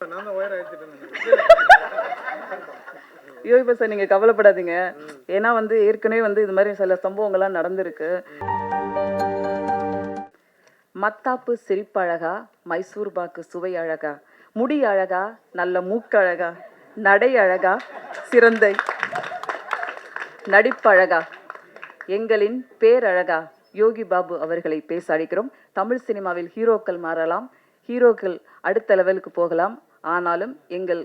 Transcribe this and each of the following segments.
நான் தான் ஒயர் அடிச்சிட்டேன். ஐயோ இப்போ சார் நீங்கள் கவலைப்படாதீங்க. ஏன்னா வந்து ஏற்கனவே வந்து இது மாதிரி சில சம்பவங்கள்லாம் நடந்திருக்கு. மத்தாப்பு சிரிப்பழகா, மைசூர் பாக்கு சுவை அழகா, முடி அழகா, நல்ல மூக்கழகா, நடை அழகா, சிறந்த நடிப்பழகா, எங்களின் பேரழகா யோகி பாபு அவர்களை பேச அழைக்கிறோம். தமிழ் சினிமாவில் ஹீரோக்கள் மாறலாம், ஹீரோக்கள் அடுத்த லெவலுக்கு போகலாம். ஆனாலும் எங்கள்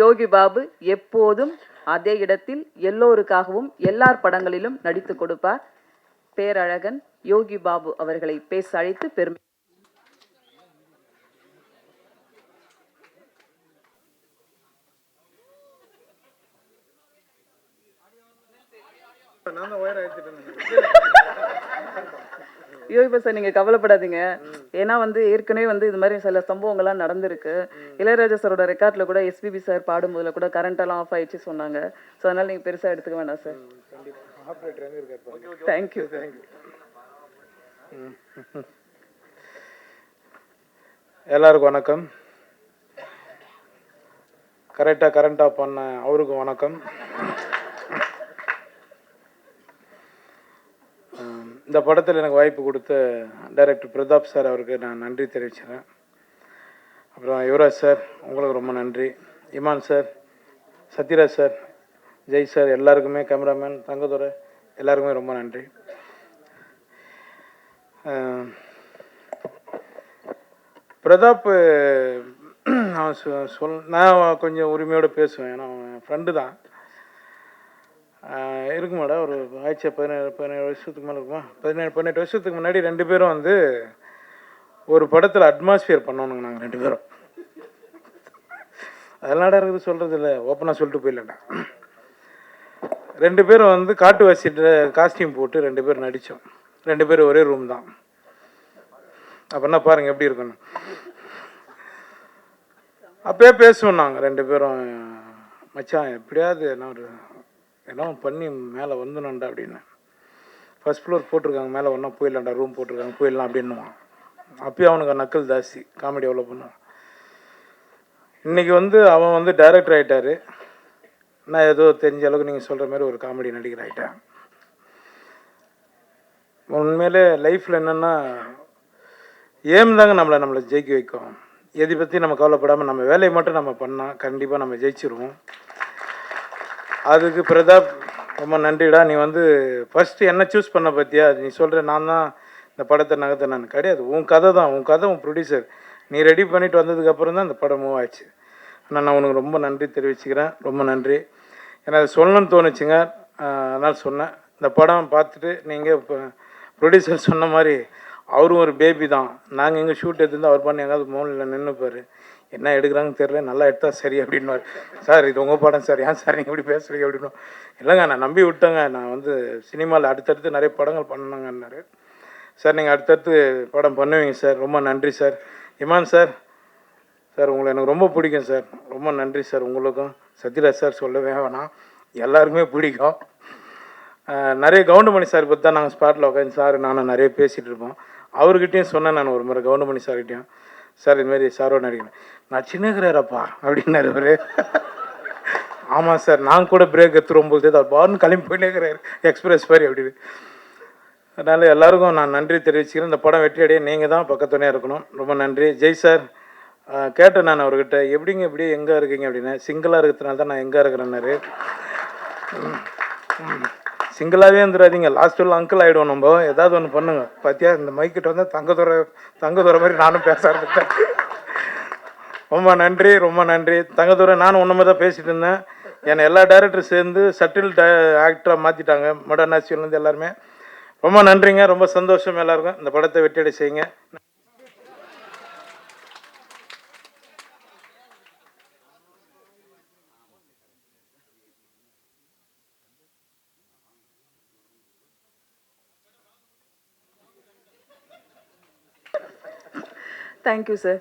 யோகி பாபு எப்போதும் அதே இடத்தில் எல்லோருக்காகவும் எல்லார் படங்களிலும் நடித்து கொடுப்பார். பேரழகன் யோகி பாபு அவர்களை பேச அழைத்து பெருமை. நான் தான் ஒயர் அடிச்சிட்டேன். ஐயோ இப்போ சார் நீங்கள் கவலைப்படாதீங்க. ஏன்னா வந்து ஏற்கனவே வந்து இது மாதிரி சில சம்பவங்கள்லாம் நடந்திருக்கு. இளையராஜா சாரோட ரெக்கார்டில் கூட எஸ்பிபி சார் பாடும்போதில் கூட கரண்டெல்லாம் ஆஃப் ஆயிடுச்சு சொன்னாங்க. ஸோ அதனால் நீங்கள் பெருசாக எடுத்துக்க வேண்டாம் சார். தேங்க்யூ. எல்லாருக்கும் வணக்கம். கரெக்டாக பண்ண அவருக்கும் வணக்கம். இந்த படத்தில் எனக்கு வாய்ப்பு கொடுத்த டைரக்டர் பிரதாப் சார் அவருக்கு நான் நன்றி தெரிவிச்சுக்கிறேன். அப்புறம் யுவராஜ் சார் உங்களுக்கு ரொம்ப நன்றி. Imman sir, Sathyaraj sir, Jai sir, எல்லாருக்குமே, கேமராமேன் தங்கதுரை எல்லாருக்குமே ரொம்ப நன்றி. பிரதாப் நான் கொஞ்சம் உரிமையோடு பேசுவேன். ஏன்னா அவன் ஃப்ரெண்டு தான். இருக்கு மேடம், ஒரு ஆயிடுச்சா 17 வருஷத்துக்கு மேலே இருக்குமா, 18 வருஷத்துக்கு முன்னாடி 2 பேரும் வந்து ஒரு படத்தில் அட்மாஸ்பியர் பண்ணோனுங்க. நாங்கள் 2 பேரும் அதெல்லாம் இருக்குது சொல்கிறது இல்லை, ஓப்பனாக சொல்லிட்டு போயிடலடா. 2 பேரும் வந்து காட்டுவாசிட்டு காஸ்டியூம் போட்டு 2 பேரும் நடித்தோம். 2 பேரும் ஒரே ரூம் தான். அப்படின்னா பாருங்கள் எப்படி இருக்குன்னு. அப்பயே பேசுவோம் நாங்கள் 2 பேரும், மச்சான் எப்படியாவது என்ன பண்ணி மேலே வந்துடணும்டா அப்படின்னு. ஃபஸ்ட் ஃப்ளோர் போட்டிருக்காங்க, மேலே ஒன்றா போயிடலாம்டா, ரூம் போட்டிருக்காங்க, போயிடலாம் அப்படின்னுவான். அப்பயும் அவனுக்கு நக்கல் ஜாஸ்தி, காமெடி எவ்வளோ பண்ணுவான். இன்றைக்கி வந்து அவன் வந்து டைரக்டர் ஆகிட்டார். நான் ஏதோ தெரிஞ்ச அளவுக்கு நீங்கள் சொல்கிற மாதிரி ஒரு காமெடி நடிகர் ஆகிட்டேன். உண்மையிலே லைஃப்பில் என்னென்னா ஏம் தாங்க நம்மளை ஜெயிக்க வைக்கும். எதை பற்றி நம்ம கவலைப்படாமல் நம்ம வேலையை மட்டும் நம்ம பண்ணால் கண்டிப்பாக நம்ம ஜெயிச்சிருவோம். அதுக்கு பிரதாப் ரொம்ப நன்றிடா. நீ வந்து ஃபஸ்ட்டு என்ன சூஸ் பண்ண பற்றியா, நீ சொல்கிற நான் தான் இந்த படத்தை நகர்த்த, நான் கிடையாது. உன் கதை தான், உன் கதை, உன் ப்ரொடியூசர், நீ ரெடி பண்ணிவிட்டு வந்ததுக்கப்புறம் தான் இந்த படம் மூவ் ஆச்சு. ஆனால் நான் உனக்கு ரொம்ப நன்றி தெரிவிச்சுக்கிறேன். ரொம்ப நன்றி. ஏன்னா அது சொல்லணும்னு தோணுச்சுங்க, அதனால் சொன்னேன். இந்த படம் பார்த்துட்டு நீங்கள் இப்போ ப்ரொடியூசர் சொன்ன மாதிரி அவரும் ஒரு பேபி தான். நாங்கள் எங்கள் ஷூட் எடுத்துருந்து அவர் பண்ணி எங்காவது மோனில் நின்றுப்பார், என்ன எடுக்கிறாங்கன்னு தெரியல, நல்லா எடுத்தால் சரி அப்படின்வார். சார் இது உங்கள் படம் சார், ஏன் சார் நீங்கள் இப்படி பேசுகிறீங்க அப்படின்னு. இல்லைங்க நான் நம்பி விட்டேங்க, நான் வந்து சினிமாவில் அடுத்தடுத்து நிறைய படங்கள் பண்ணணுங்கன்னாரு. சார் நீங்கள் அடுத்தடுத்து படம் பண்ணுவீங்க சார், ரொம்ப நன்றி சார். இமான் சார், சார் உங்களை எனக்கு ரொம்ப பிடிக்கும் சார், ரொம்ப நன்றி சார். உங்களுக்கும் சத்யராஜ் சார் சொல்லவே வேணாம், எல்லாருக்குமே பிடிக்கும். நிறைய கவுண்டமணி சார் பற்றி தான் நாங்கள் ஸ்பாட்டில் உட்காந்து சார் நானும் நிறைய பேசிகிட்டு இருப்போம். அவர்கிட்டையும் சொன்னேன் நான் ஒரு முறை, கவுண்டமணி சார்கிட்டையும், சார் இதுமாரி சாரோட நடிக்கிறேன், நான் சின்னகிறாரப்பா அப்படின்னாரு அவர். ஆமாம் சார், நான் கூட பிரேக் எடுத்துரும்போது அவர் பாருன்னு கிளம்பி போயிட்டேங்கிறாரு எக்ஸ்பிரஸ் மாதிரி அப்படின்னு. அதனால் எல்லாருக்கும் நான் நன்றி தெரிவிச்சுக்கிறேன். இந்த படம் வெற்றி அடைய நீங்கள் தான் பக்கத்துணையாக இருக்கணும். ரொம்ப நன்றி. ஜெய் சார், கேட்டேன் நான் அவர்கிட்ட, எப்படிங்க இப்படி எங்கே இருக்கீங்க அப்படின்னு. சிங்கிளாக இருக்கிறதுனால தான் நான் எங்கே இருக்கிறேன்னாரு. சிங்கிளாகவே இருந்துடாதீங்க, லாஸ்ட்டில் அங்கிள் ஆகிடுவோம் நம்ம, ஏதாவது ஒன்று பண்ணுங்க. பார்த்தியா இந்த மைக்கிட்ட வந்து தங்கதுரை மாதிரி நானும் பேச ஆரம்பித்தேன். ரொம்ப நன்றி, ரொம்ப நன்றி தங்கதுரை. நானும் ஒன்று மாதிரி தான் பேசிகிட்டு இருந்தேன். என்னை எல்லா டேரக்டரும் சேர்ந்து சட்டில் ஆக்டராக மாற்றிட்டாங்க, மாடர்ன் ஆக்ஷன்லேருந்து எல்லாருமே. ரொம்ப நன்றிங்க, ரொம்ப சந்தோஷம் எல்லாருக்கும். இந்த படத்தை வெற்றியடை செய்யுங்க. Thank you sir.